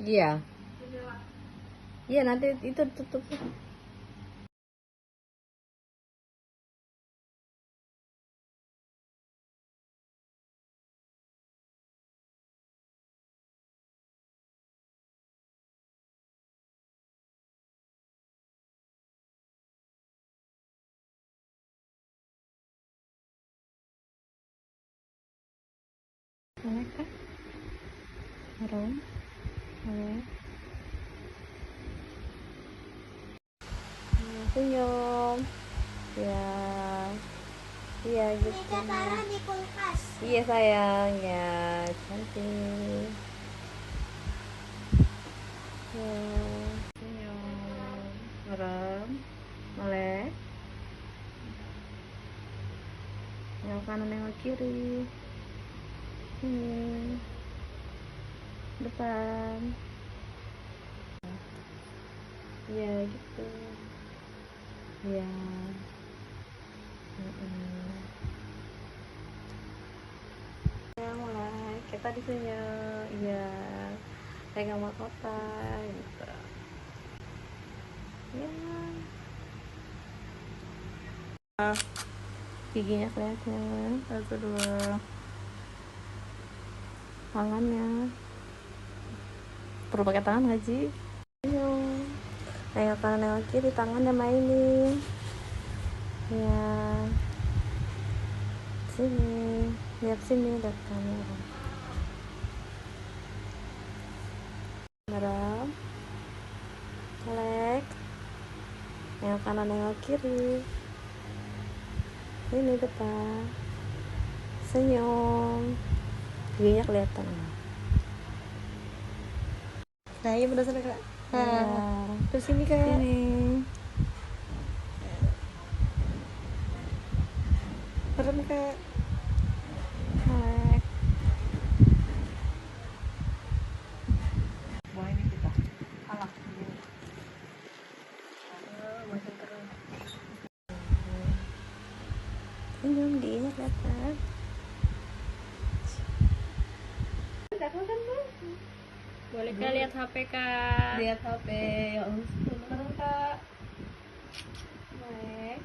Iya. Iya, nanti itu tutup. Boleh kah? Harum. Boleh. Senyum. Ya. Iya gitu. Ini taruh di kulkas. Iya sayang, ya cantik. Ya, senyum. Merem. Melek. Nengok kanan, nengok kiri. Sini. Depan. Iya gitu. Iya. Ya mulai. Kita di sini. Iya. Pegang mahkota gitu. Ya. Giginya kelihatan. Satu dua. Tangannya. Perlu pakai tangan nggak sih? Senyum. Nengok kanan, nengok kiri, tangannya mainin. Ya. Sini. Lihat sini, lihat kamera. Merem. Melek. Nengok kanan, nengok kiri. Ini depan. Senyum. Giginya kelihatan. Nah, iya bener sana kak. Ya. Terus sini kak. Sini. Merem kak. Melek. Wah ini kita. Alah. Makin terus. Senyum, giginya kelihatan. Boleh kak lihat HP kak. Lihat HP. Ya Allah, sebentar kak. Melek.